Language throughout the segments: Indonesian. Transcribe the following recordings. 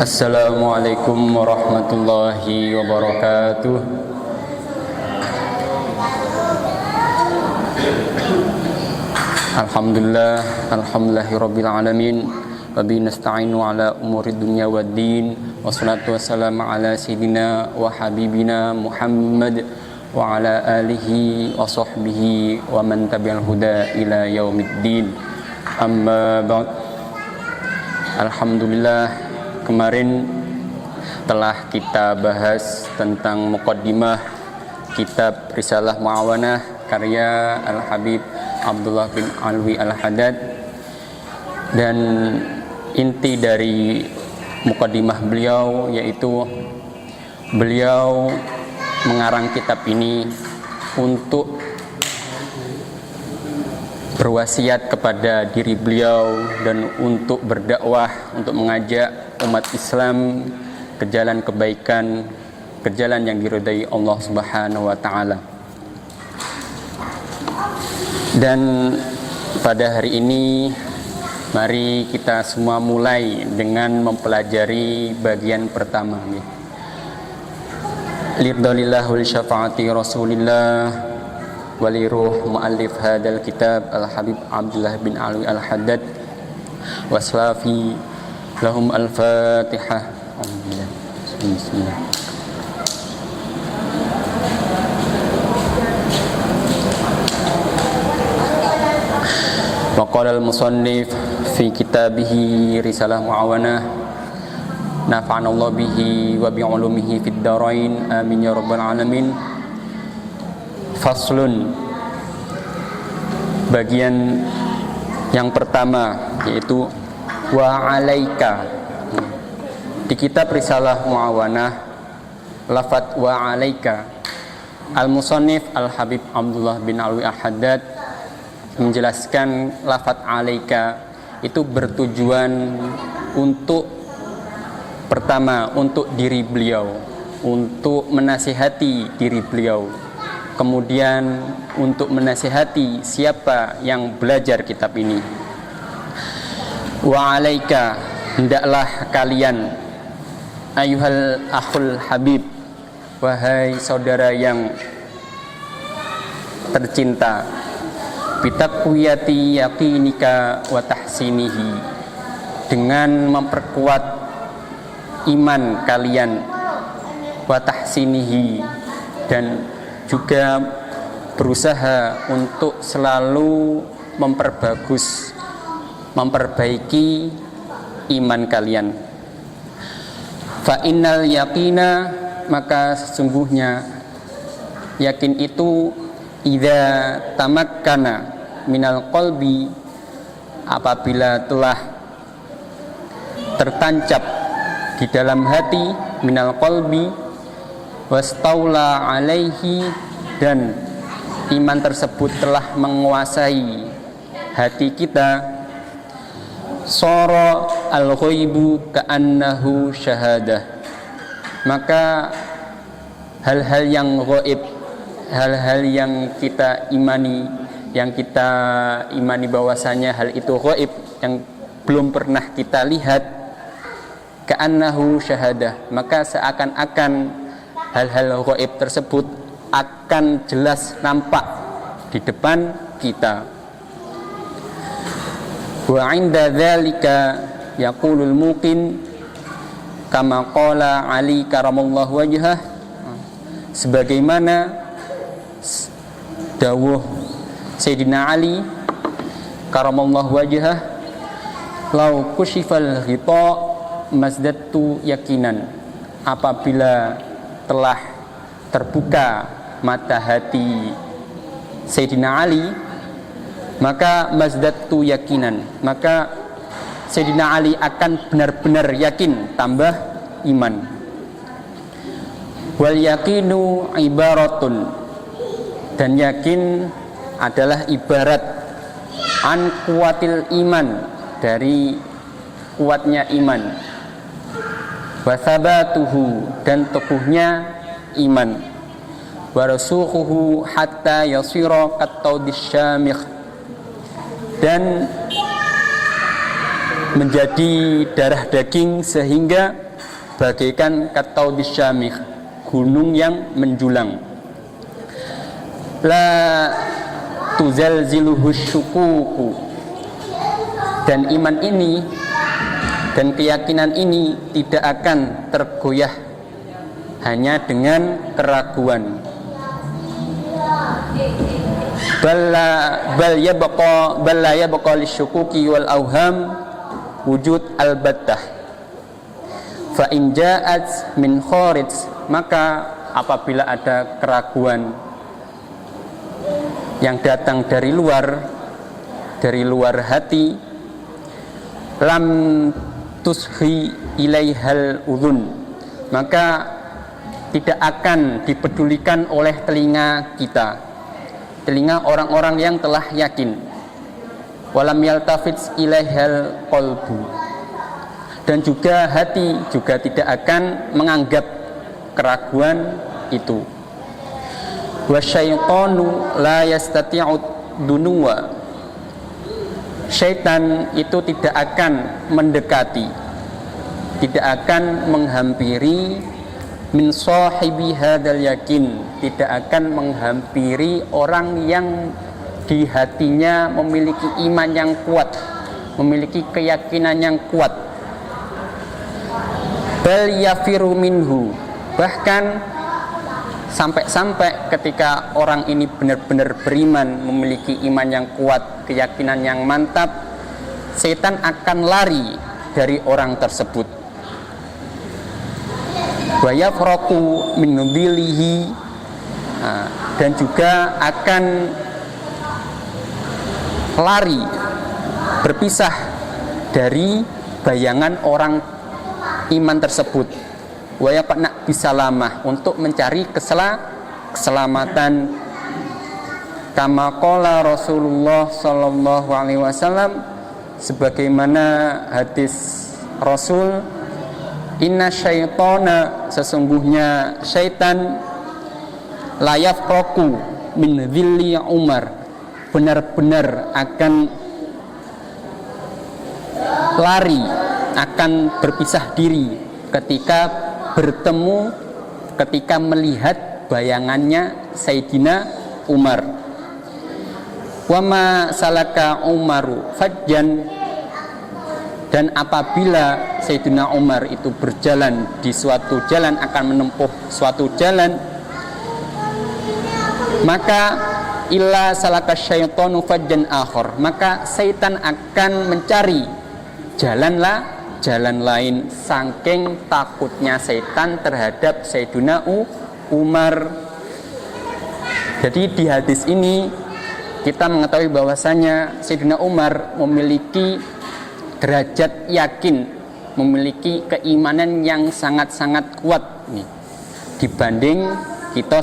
Assalamualaikum warahmatullahi wabarakatuh. Alhamdulillahirabbil alamin. Wabihi nasta'inu ala umuri dunya waddin. Wassalatu wassalamu ala sayyidina wa habibina Muhammad wa ala alihi wa sahbihi wa man tabi'al huda ila yaumiddin. Amma ba'd. Alhamdulillah, kemarin telah kita bahas tentang muqaddimah kitab Risalah Mu'awanah karya Al-Habib Abdullah bin Alwi Al-Haddad, dan inti dari muqaddimah beliau yaitu beliau mengarang kitab ini untuk berwasiat kepada diri beliau dan untuk berdakwah, untuk mengajak umat Islam ke jalan kebaikan, ke jalan yang diridai Allah Subhanahu wa taala. Dan pada hari ini mari kita semua mulai dengan mempelajari bagian pertama. Lirdalillahul syafaati Rasulillah waliruh muallif hadal kitab Al-Habib Abdullah bin Alwi Al-Haddad waslafi lahum al-Fatihah. Bismillah. Wa qala al-musannif fi kitabihi Risalah Mu'awanah, nafa'ana Allah bihi wa bi ulumihi fid dharain amin ya rabbal alamin. Faslun, bagian yang pertama yaitu wa alaika. Di kitab Risalah Mu'awanah lafaz wa alaika, al-musannif Al-Habib Abdullah bin Alwi Al-Haddad menjelaskan lafaz alaika itu bertujuan untuk pertama untuk diri beliau, untuk menasihati diri beliau, kemudian untuk menasihati siapa yang belajar kitab ini. Wa alaika, hendaklah kalian, ayuhal akhul habib, wahai saudara yang tercinta, bitaqwiyati yaqinika wa tahsinihi, dengan memperkuat iman kalian, wa tahsinihi, dan juga berusaha untuk selalu memperbaiki iman kalian. Fa innal yaqina, maka sesungguhnya yakin itu idza tamakkana minal qalbi, apabila telah tertancap di dalam hati, minal qalbi wastaula alaihi, dan iman tersebut telah menguasai hati kita, sara al-ghaibu ka'annahu syahadah, maka hal-hal yang ghaib, hal-hal yang kita imani bahwasanya hal itu ghaib, yang belum pernah kita lihat, ka'annahu syahadah, maka seakan-akan hal-hal ghaib tersebut akan jelas nampak di depan kita. Wa 'inda dzalika yaqulul muqin kama qala Ali karamallahu wajhah, sebagaimana dawuh Sayyidina Ali karamallahu wajhah, lau kushifal ghita mazdatu yakinan, apabila telah terbuka mata hati Sayyidina Ali, maka mazdatu yakinan, maka Sayyidina Ali akan benar-benar yakin, tambah iman. Wal yakinu ibaratun, dan yakin adalah ibarat an kuatil iman, dari kuatnya iman, wasabatuhu, dan teguhnya iman, warasuhuhu hatta yasira kattaudis syamikh, dan menjadi darah daging sehingga bagaikan kataudis syamikh, gunung yang menjulang. La tuzalziluhu syukuku, dan iman ini dan keyakinan ini tidak akan tergoyah hanya dengan keraguan. Bal la yabqa lisyukuki wal auham wujud al-battah. Fa in ja'at min kharij, maka apabila ada keraguan yang datang dari luar hati, lam tushi ilaihal udhun, maka tidak akan dipedulikan oleh telinga kita, telinga orang-orang yang telah yakin. Walam yaltafit ilaihal qalbu, dan juga hati juga tidak akan menganggap keraguan itu. Wasyaitanu la yastati'u dunuwa, syaitan itu tidak akan mendekati, tidak akan menghampiri min sahibi hadzal yakin, tidak akan menghampiri orang yang di hatinya memiliki iman yang kuat, memiliki keyakinan yang kuat. Bal yafiru minhu, bahkan sampai-sampai ketika orang ini benar-benar beriman, memiliki iman yang kuat, keyakinan yang mantap, setan akan lari dari orang tersebut. Wa yafraqu min dhillihi, dan juga akan lari, berpisah dari bayangan orang iman tersebut. Wa yaqna bisalamah, untuk mencari keselamatan. Kama qala Rasulullah sallallahu alaihi wasallam, sebagaimana hadis Rasul, inna syaitana, sesungguhnya syaitan, la yafraqu min dhilli Umar, benar-benar akan lari, akan berpisah diri ketika bertemu, ketika melihat bayangannya Sayyidina Umar. Wama salaka Umaru fajjan, dan apabila Sayyidina Umar itu berjalan di suatu jalan, akan menempuh suatu jalan, maka illa salaka syaitanu fajjan akhar, maka syaitan akan mencari jalan lain, saking takutnya setan terhadap Sayyidina Umar. Jadi di hadis ini kita mengetahui bahwasanya Sayyidina Umar memiliki derajat yakin, memiliki keimanan yang sangat-sangat kuat nih, dibanding kita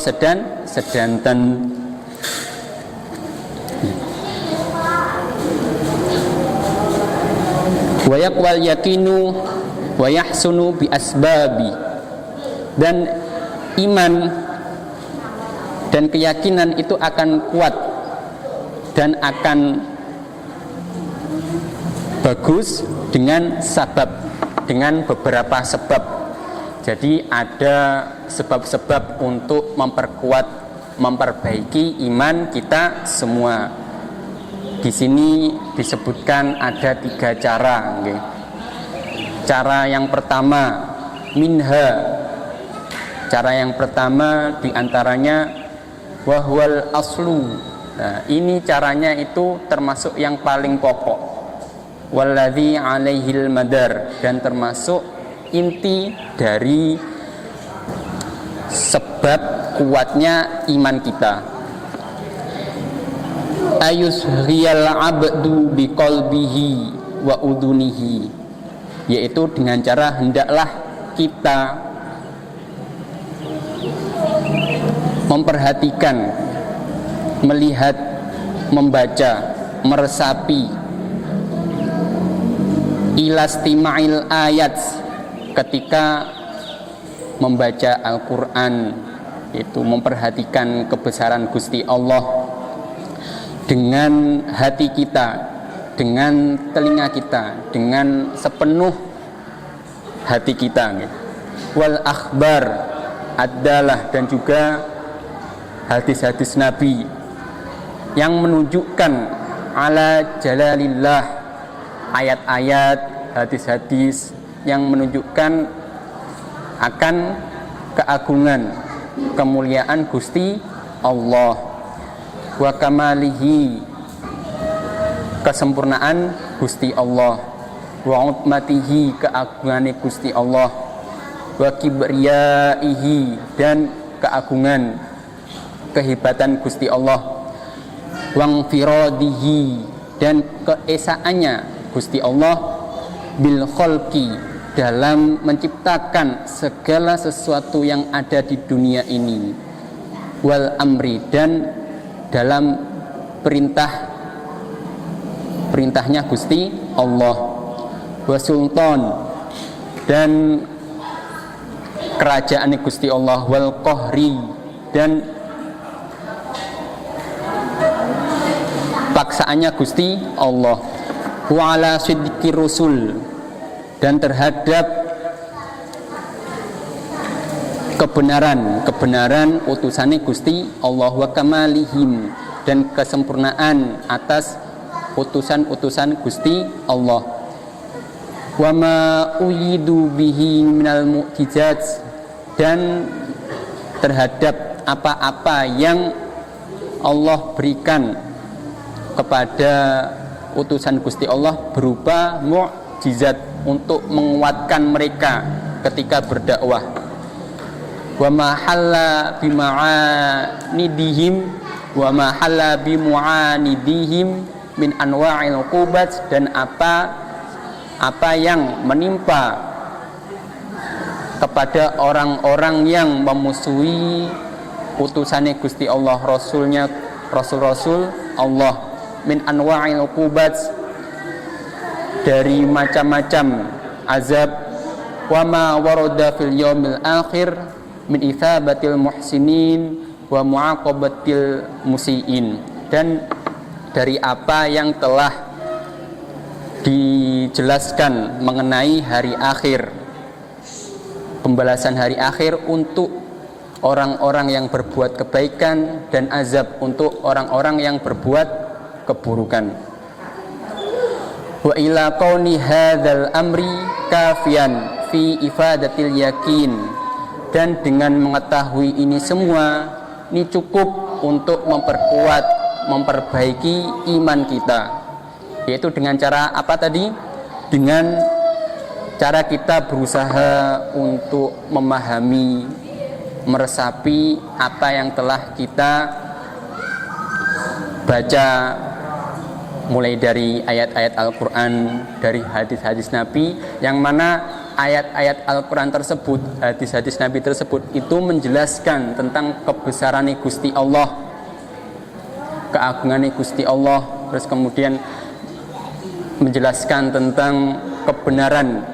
sedanten. Wa yaqwal yakinu wa yahsunu bi asbabi, dan iman dan keyakinan itu akan kuat dan akan bagus dengan sabab, dengan beberapa sebab. Jadi ada sebab-sebab untuk memperkuat, memperbaiki iman kita semua. Di sini disebutkan ada 3 cara. Okay. Cara yang pertama, minha. Cara yang pertama diantaranya wahwal aslu. Nah, ini caranya itu termasuk yang paling pokok. Walladzi alaihil madar, dan termasuk inti dari sebab kuatnya iman kita. Ayushriyal abdu biqalbihi wa udunihi, yaitu dengan cara hendaklah kita memperhatikan, melihat, membaca, meresapi ilastima'il ayat, ketika membaca Al-Quran, itu memperhatikan kebesaran Gusti Allah dengan hati kita, dengan telinga kita, dengan sepenuh hati kita. wal akhbar adalah dan juga hadis-hadis Nabi yang menunjukkan ala jalalillah, ayat-ayat hadis-hadis yang menunjukkan akan keagungan kemuliaan Gusti Allah wa kamalihi, kesempurnaan Gusti Allah, wa utmatihi, keagungan Gusti Allah, wa kibriyaihi, dan keagungan kehebatan Gusti Allah, wa firadihi, dan keesaannya Gusti Allah, bil khalqi, dalam menciptakan segala sesuatu yang ada di dunia ini, wal amri, dan dalam perintahnya Gusti Allah, wa sultan, dan kerajaan Gusti Allah, wal qahri, dan paksaannya Gusti Allah, wa ala sidqi rusul, dan terhadap kebenaran utusannya Gusti Allah, wa kamalihim, dan kesempurnaan atas utusan Gusti Allah, wa ma uyidu bihi minal mu'jizat, dan terhadap apa-apa yang Allah berikan kepada utusan Gusti Allah berupa mu'jizat untuk menguatkan mereka ketika berdakwah, wa ma halla bima'anidihim wa ma halla bimu'anidihim min anwa'il uqubat, dan apa yang menimpa kepada orang-orang yang memusuhi utusannya Gusti Allah, rasul Allah, min anwa'il uqubat, dari macam-macam azab, wa ma warada fil yaumil akhir min ithabatil muhsinin wa mu'aqabatil musiin, dan dari apa yang telah dijelaskan mengenai hari akhir, pembalasan hari akhir untuk orang-orang yang berbuat kebaikan dan azab untuk orang-orang yang berbuat keburukan. Wa ila qauni hadzal amri kafian fi ifadatil yakin, dan dengan mengetahui ini semua, ini cukup untuk memperbaiki iman kita, yaitu dengan cara apa tadi? Dengan cara kita berusaha untuk memahami, meresapi apa yang telah kita baca, mulai dari ayat-ayat Al-Quran, dari hadis-hadis Nabi, yang mana ayat-ayat Al-Quran tersebut, hadis-hadis Nabi tersebut itu menjelaskan tentang kebesaran Gusti Allah, keagungan Gusti Allah, terus kemudian menjelaskan tentang kebenaran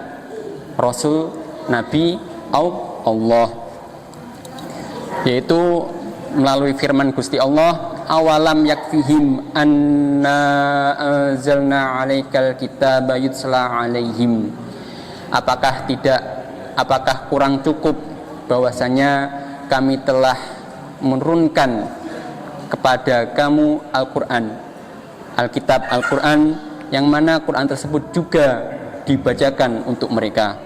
Rasul, Nabi, Allah, yaitu melalui firman Gusti Allah, awalam yakfihim anna anzalna alaikal kitaba yutsla alaihim, apakah kurang cukup bahwasanya kami telah menurunkan kepada kamu Al-Quran, Alkitab Al-Quran, yang mana Quran tersebut juga dibacakan untuk mereka.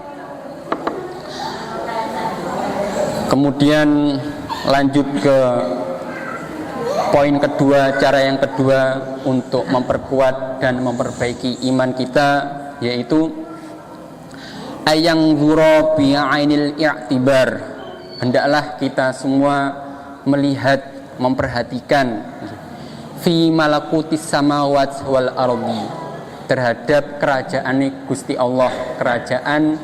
Kemudian lanjut ke poin kedua, cara yang kedua untuk memperkuat dan memperbaiki iman kita, yaitu ayang zura bi ainil i'tibar, hendaklah kita semua melihat, memperhatikan fi malakutis samawat wal ardi, terhadap kerajaan Gusti Allah, kerajaan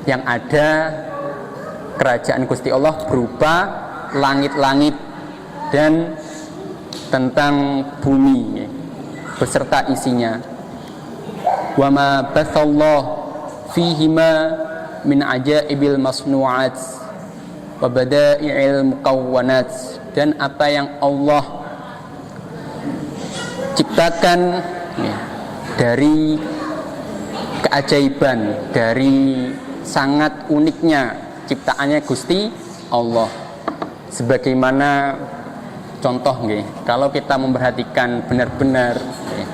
yang ada, kerajaan Gusti Allah berupa langit-langit dan tentang bumi beserta isinya. Wa ma bathallahu fihima min ajaibil masnu'at wa bada'i'il muqawwanat, dan apa yang Allah ciptakan dari keajaiban, dari sangat uniknya ciptaannya Gusti Allah. Sebagaimana contoh nggih, kalau kita memperhatikan benar-benar nggih,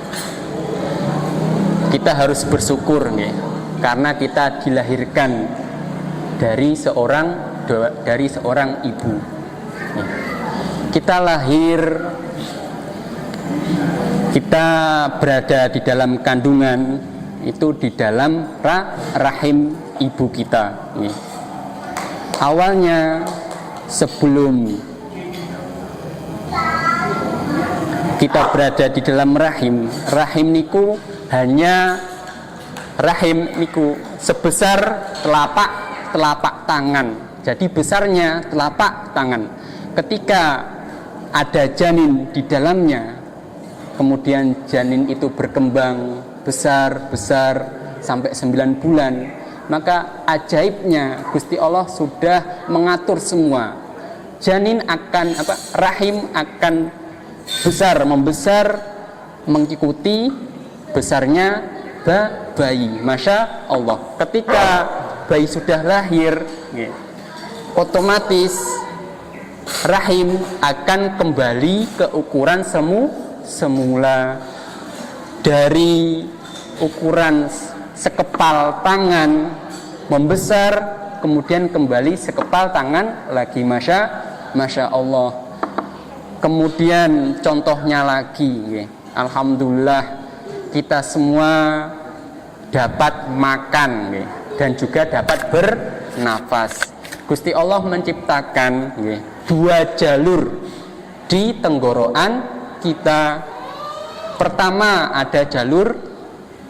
kita harus bersyukur nggih, karena kita dilahirkan dari seorang ibu. Kita lahir, kita berada di dalam kandungan itu di dalam rahim ibu kita. Awalnya sebelum kita berada di dalam rahim niku hanya rahim niku sebesar telapak tangan. Jadi besarnya telapak tangan. Ketika ada janin di dalamnya, kemudian janin itu berkembang besar sampai 9 bulan, maka ajaibnya Gusti Allah sudah mengatur semua. Janin akan rahim akan membesar mengikuti besarnya bayi. Masya Allah. Ketika bayi sudah lahir, otomatis rahim akan kembali ke ukuran semula, dari ukuran sekepal tangan membesar, kemudian kembali sekepal tangan lagi. Masya Allah. Kemudian contohnya lagi, alhamdulillah kita semua dapat makan dan juga dapat bernafas. Gusti Allah menciptakan 2 jalur di tenggorokan kita. Pertama ada jalur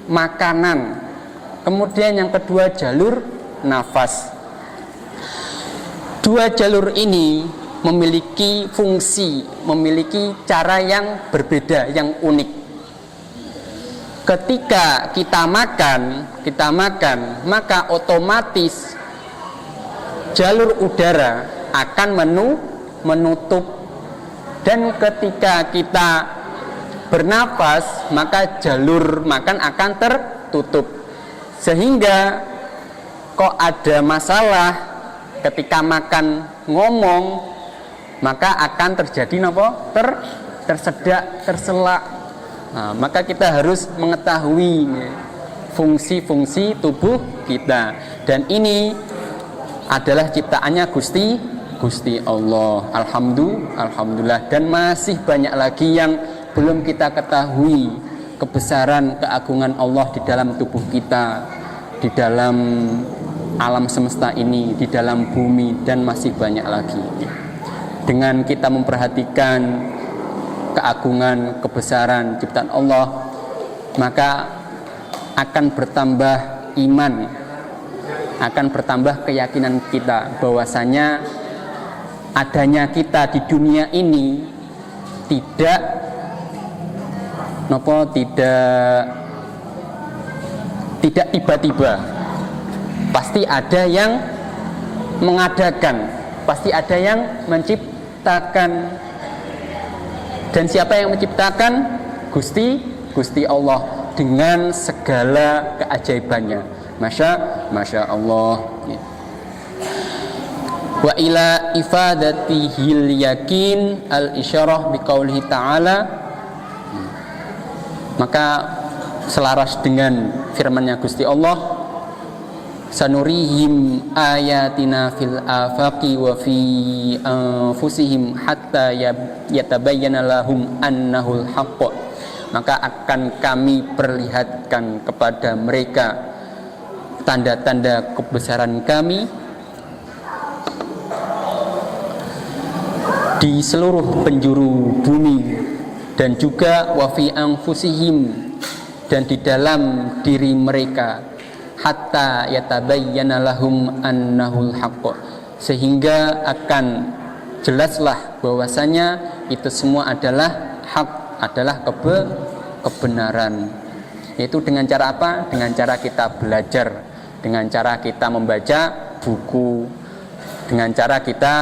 makanan, kemudian yang kedua jalur nafas. 2 jalur ini memiliki fungsi, memiliki cara yang berbeda, yang unik. Ketika kita makan, maka otomatis jalur udara akan menutup, dan ketika kita bernafas maka jalur makan akan tertutup. Sehingga kok ada masalah ketika makan ngomong, maka akan terjadi tersedak, terselak. Maka kita harus mengetahui fungsi-fungsi tubuh kita, dan ini adalah ciptaannya Gusti Allah. Alhamdulillah, dan masih banyak lagi yang belum kita ketahui kebesaran keagungan Allah di dalam tubuh kita, di dalam alam semesta ini, di dalam bumi, dan masih banyak lagi. Dengan kita memperhatikan keagungan, kebesaran ciptaan Allah, maka akan bertambah iman, akan bertambah keyakinan kita bahwasanya adanya kita di dunia ini tidak tiba-tiba. Pasti ada yang mengadakan, pasti ada yang menciptakan. Dan siapa yang menciptakan? Gusti Allah dengan segala keajaibannya. Masya Allah. Wa ila ifadatihil yakin al-isyarah biqaulihi ta'ala. Maka selaras dengan firman-Nya Gusti Allah, sanurihim ayatina fil afaqi wa fi anfusihim hatta yatabayyana lahum annahul haqq. Maka akan kami perlihatkan kepada mereka tanda-tanda kebesaran kami di seluruh penjuru bumi, dan juga wa fi anfusihim, dan di dalam diri mereka, hatta yatabayyana lahum annahul haqq, sehingga akan jelaslah bahwasanya itu semua adalah hak, adalah kebenaran. Yaitu dengan cara apa? Dengan cara kita belajar, dengan cara kita membaca buku, dengan cara kita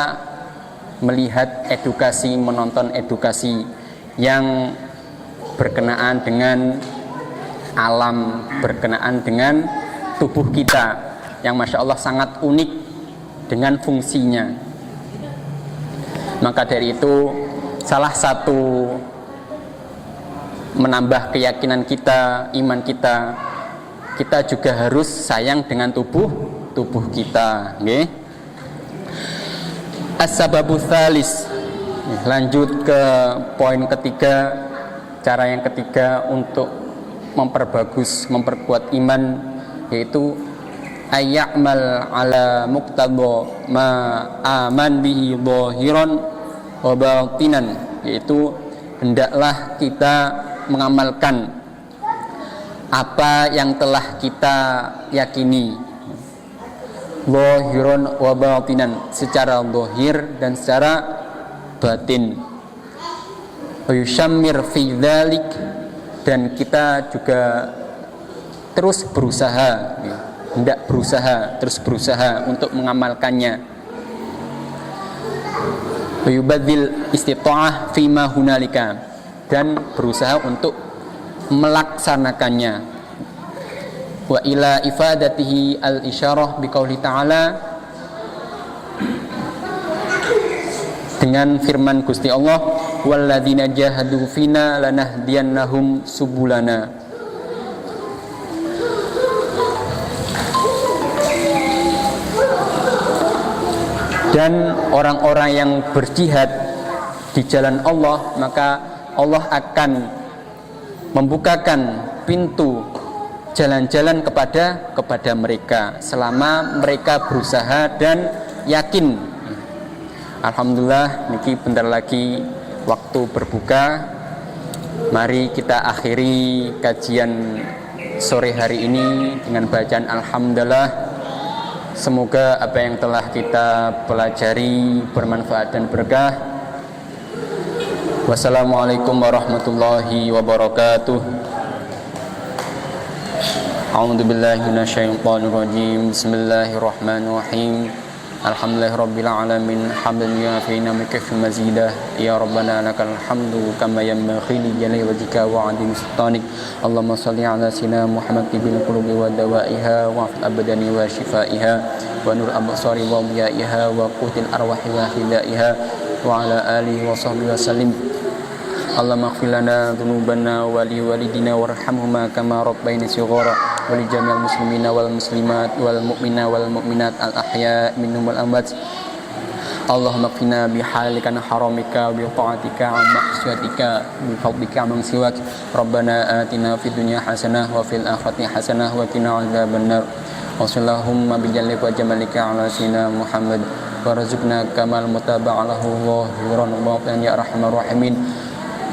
melihat edukasi, menonton edukasi yang berkenaan dengan alam, berkenaan dengan tubuh kita yang Masya Allah sangat unik, dengan fungsinya. Maka dari itu salah satu menambah keyakinan kita, iman kita, kita juga harus sayang dengan tubuh kita, nggih. As-sababu tsalis. Lanjut ke poin ketiga, cara yang ketiga untuk memperkuat iman, yaitu ayyamal ala muqtada ma aman bihi zahiran wa batinan, yaitu hendaklah kita mengamalkan apa yang telah kita yakini, zahiran wa batinan, secara zahir dan secara batin. Wa yushammir fi dzalik, dan kita juga terus berusaha, hendak terus berusaha untuk mengamalkannya. Wa yubadzil istita'ah fima hunalika, dan berusaha untuk melaksanakannya. Wa ila ifadatihi al-isyarah biqauli ta'ala, dengan firman Gusti Allah, walladzina jahadu fina lanahdiyannahum subulana. Dan orang-orang yang berjihad di jalan Allah, maka Allah akan membukakan pintu jalan-jalan kepada mereka selama mereka berusaha dan yakin. Alhamdulillah, niki bentar lagi waktu berbuka. Mari kita akhiri kajian sore hari ini dengan bacaan alhamdulillah. Semoga apa yang telah kita pelajari bermanfaat dan berkah. Wassalamualaikum warahmatullahi wabarakatuh. A'udzu billahi minasyaitonir rajim. Bismillahirrahmanirrahim. Alhamdulillahirabbil alamin, hamdan yu'afina mikafil mazidah. Ya rabbana lakal hamdu kama yanbaghi li jalali wajhika wa 'azimi sultanik. Allahumma shalli ala sayyidina Muhammad bil qulubi wa dawaiha wa abdani wa shifaiha wa nur absari wa biyaiha wa qutil arwahi wa hidaiha wa ala alihi wa sahbihi wa sallim. Allahumma ighfir lana dzunubana wa li walidina warhamhuma kama rabbayana shighara wa li jami'il muslimina wal muslimat wal mu'mina wal mu'minat al ahya minhum wal amwat. Allahumma qina bi halika haramika bi ta'atika wa maghfiratika bi fadlika man siwak. Rabbana atina fid dunya hasanah wa fil akhirati hasanah wa qina adzabannar. Wa sallallahu bi jalika wa jamalika ala sayyidina Muhammad warzuqna kamal mutaba'alahu zahiran wa batinan ya arhamar rahimin.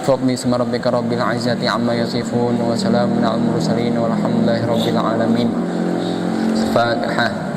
Fadli isma rabbika rabbil izzati amma yasifun wa salamun alal mursalin walhamdulillahi rabbil alamin. Fatihah.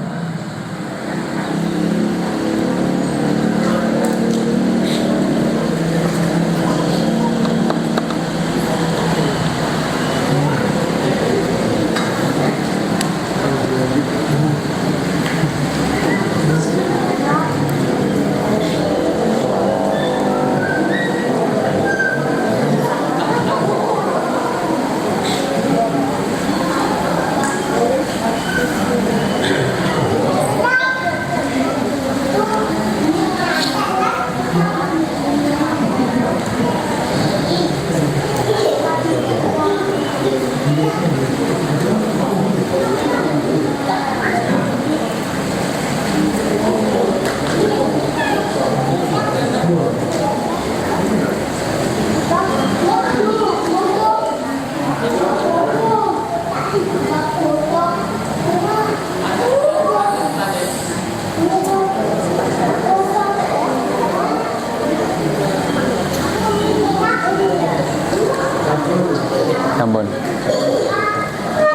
Sampun.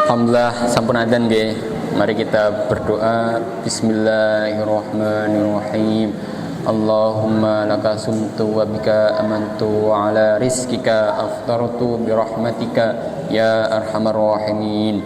Alhamdulillah sampun adzan nggih. Mari kita berdoa. Bismillahirrahmanirrahim. Allahumma laka sumtu wa bika amantu wa ala rizkika aftartu bi rahmatika ya arhamar rahimin.